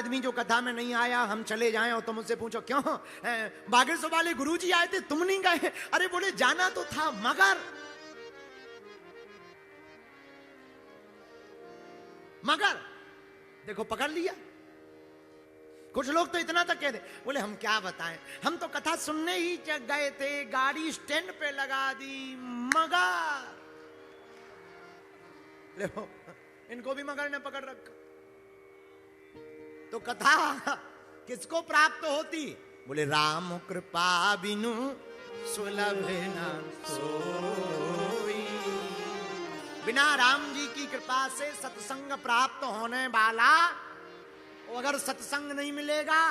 आदमी जो कथा में नहीं आया हम चले जाएं और तुम उससे पूछो क्यों बागेश्वर वाले गुरुजी आए थे तुम नहीं गए? अरे बोले जाना तो था मगर देखो पकड़ लिया। कुछ लोग तो इतना तक कह दे, बोले हम क्या बताएं, हम तो कथा सुनने ही गए थे, गाड़ी स्टैंड पे लगा दी, मगर देखो इनको भी मगर ने पकड़ रखा। तो कथा किसको प्राप्त होती? बोले राम कृपा बिनु सुलभ न सोई। बिना राम जी की कृपा से सत्संग प्राप्त होने वाला, अगर सत्संग नहीं मिलेगा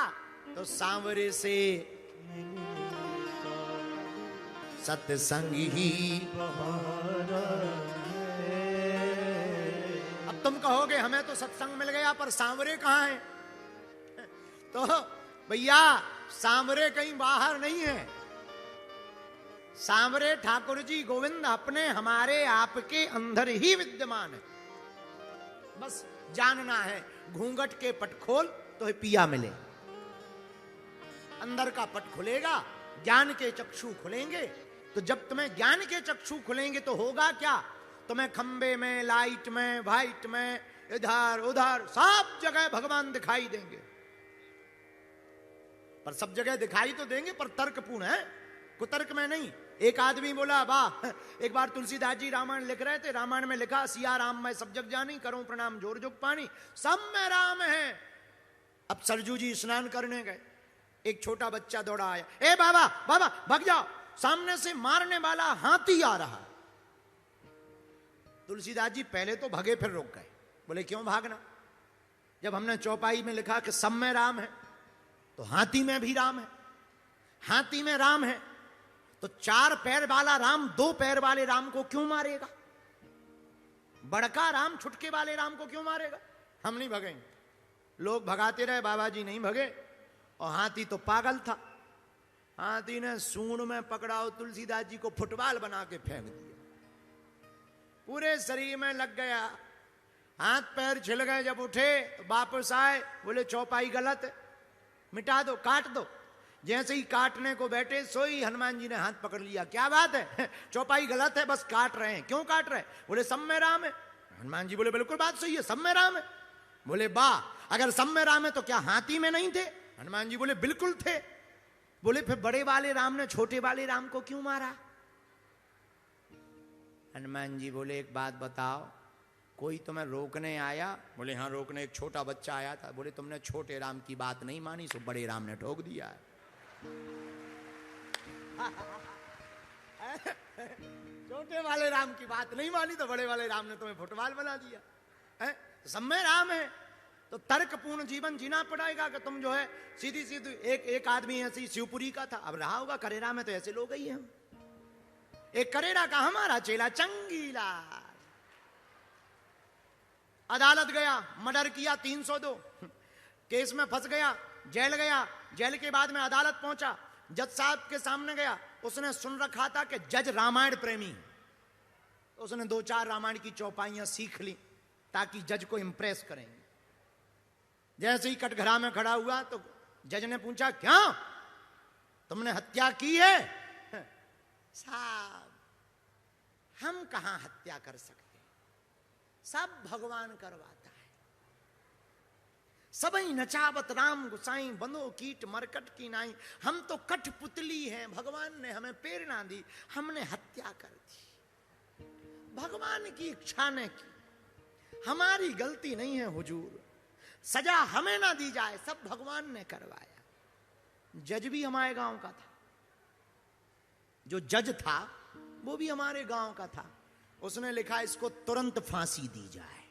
तो सांवरे से सत्संग ही। अब तुम कहोगे हमें तो सत्संग मिल गया पर सांवरे कहां है? तो भैया सांवरे कहीं बाहर नहीं है, सांवरे ठाकुर जी गोविंद अपने हमारे आपके अंदर ही विद्यमान है। बस जानना है, घूंघट के पट खोल तो पिया मिले। अंदर का पट खुलेगा, ज्ञान के चक्षु खुलेंगे। तो जब तुम्हें ज्ञान के चक्षु खुलेंगे तो होगा क्या? तुम्हें खंबे में, लाइट में, वाइट में, इधर उधर सब जगह भगवान दिखाई देंगे। पर सब जगह दिखाई तो देंगे पर तर्कपूर्ण है, कुतर्क में नहीं। एक आदमी बोला वाह, एक बार तुलसीदास जी रामायण लिख रहे थे, रामायण में लिखा सिया राम मैं सब जग जानी, करूं प्रणाम जोर जोग पानी, सब में राम है। अब सरजू जी स्नान करने गए, एक छोटा बच्चा दौड़ा आया, ए बाबा बाबा भाग जाओ, सामने से मारने वाला हाथी आ रहा। तुलसीदास जी पहले तो भगे फिर रुक गए, बोले क्यों भागना? जब हमने चौपाई में लिखा कि सब में राम है तो हाथी में भी राम है। हाथी में राम है तो चार पैर वाला राम दो पैर वाले राम को क्यों मारेगा? बड़का राम छुटके वाले राम को क्यों मारेगा? हम नहीं भगेंगे। लोग भगाते रहे, बाबा जी नहीं भगे। और हाथी तो पागल था, हाथी ने सूंड में पकड़ा और तुलसीदास जी को फुटबॉल बना के फेंक दिया, पूरे शरीर में लग गया, हाथ पैर छिल गए। जब उठे तो वापस आए, बोले चौपाई गलत है, मिटा दो, काट दो। जैसे ही काटने को बैठे सोई हनुमान जी ने हाथ पकड़ लिया, क्या बात है, चौपाई गलत है, बस काट रहे हैं। क्यों काट रहे हैं? बोले सब में राम है। हनुमान जी बोले बिल्कुल बात सही है, सब में राम है। बोले वाह, अगर सब में राम है तो क्या हाथी में नहीं थे? हनुमान जी बोले बिल्कुल थे। बोले फिर बड़े वाले राम ने छोटे वाले राम को क्यों मारा? हनुमान जी बोले एक बात बताओ, कोई तुम्हें रोकने आया? बोले हाँ रोकने एक छोटा बच्चा आया था। बोले तुमने छोटे राम की बात नहीं मानी सो बड़े राम ने ठोक दिया है। छोटे वाले राम की बात नहीं मानी तो बड़े वाले राम ने तुम्हें फुटबॉल बना दिया है? सब में राम है तो तर्कपूर्ण जीवन जीना पड़ेगा कि तुम जो है सीधी सीधी। एक आदमी ऐसी शिवपुरी का था, अब रहा होगा करेरा में, तो ऐसे लोग ही हैं। एक करेरा का हमारा चेला चंगीला अदालत गया, मर्डर किया 302, केस में फंस गया, जेल गया। जेल के बाद में अदालत पहुंचा, जज साहब के सामने गया। उसने सुन रखा था कि जज रामायण प्रेमी, तो उसने 2-4 रामायण की चौपाइयां सीख ली ताकि जज को इंप्रेस करेंगे। जैसे ही कटघरा में खड़ा हुआ तो जज ने पूछा क्यों तुमने हत्या की है? साहब हम कहां हत्या कर सकते हैं, सब भगवान करवाता है। सबई नचावत राम गुसाई, बंदो कीट मरकट की नाई। हम तो कठपुतली हैं, भगवान ने हमें प्रेरणा दी, हमने हत्या कर दी। भगवान की इच्छा ने की, हमारी गलती नहीं है हुजूर, सजा हमें ना दी जाए, सब भगवान ने करवाया। जज भी हमारे गांव का था, जो जज था वो भी हमारे गांव का था। उसने लिखा इसको तुरंत फांसी दी जाए।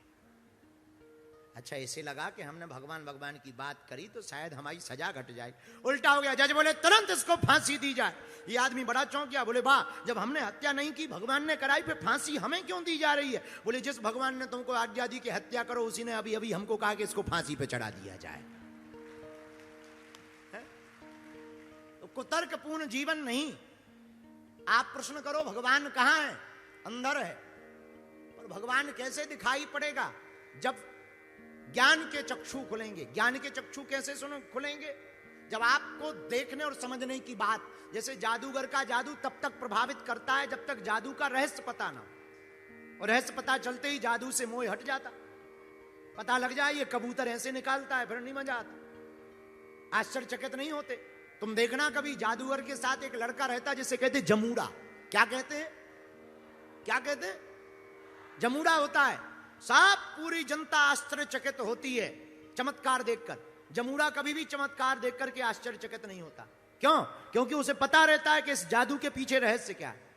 अच्छा, इसे लगा कि हमने भगवान भगवान की बात करी तो शायद हमारी सजा घट जाए। उल्टा हो गया, जज बोले तुरंत इसको फांसी दी जाए। ये आदमी बड़ा चौंक गया, बोले वाह, जब हमने हत्या नहीं की भगवान ने कराई, फिर फांसी हमें क्यों दी जा रही है? बोले जिस भगवान ने तुमको आज्ञा दी कि हत्या करो, उसी ने अभी अभी हमको कहा कि इसको फांसी पे चढ़ा दिया जाए। तो कुतर्कपूर्ण जीवन नहीं। आप प्रश्न करो भगवान कहां है? अंदर है। पर भगवान कैसे दिखाई पड़ेगा? जब ज्ञान के चक्षु खुलेंगे। ज्ञान के चक्षु कैसे खुलेंगे? जब आपको देखने और समझने की बात, जैसे जादूगर का जादू तब तक प्रभावित करता है जब तक जादू का रहस्य पता ना हो, और रहस्य पता चलते ही जादू से मोह हट जाता। पता लग जाए ये कबूतर ऐसे निकालता है, फिर नहीं मजा आता, आश्चर्यचकित नहीं होते। तुम देखना कभी जादूगर के साथ एक लड़का रहता जिसे कहते जमूड़ा। क्या कहते हैं? क्या कहते हैं? जमूड़ा होता है। सब पूरी जनता आश्चर्यचकित होती है चमत्कार देखकर। जमूड़ा कभी भी चमत्कार देखकर के आश्चर्यचकित नहीं होता। क्यों? क्योंकि उसे पता रहता है कि इस जादू के पीछे रहस्य क्या है।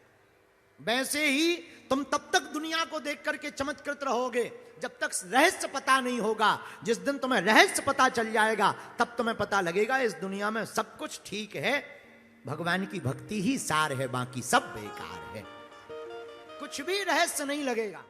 वैसे ही तुम तब तक दुनिया को देख करके चमत्कृत रहोगे जब तक रहस्य पता नहीं होगा। जिस दिन तुम्हें रहस्य पता चल जाएगा तब तुम्हें पता लगेगा इस दुनिया में सब कुछ ठीक है, भगवान की भक्ति ही सार है, बाकी सब बेकार है, कुछ भी रहस्य नहीं लगेगा।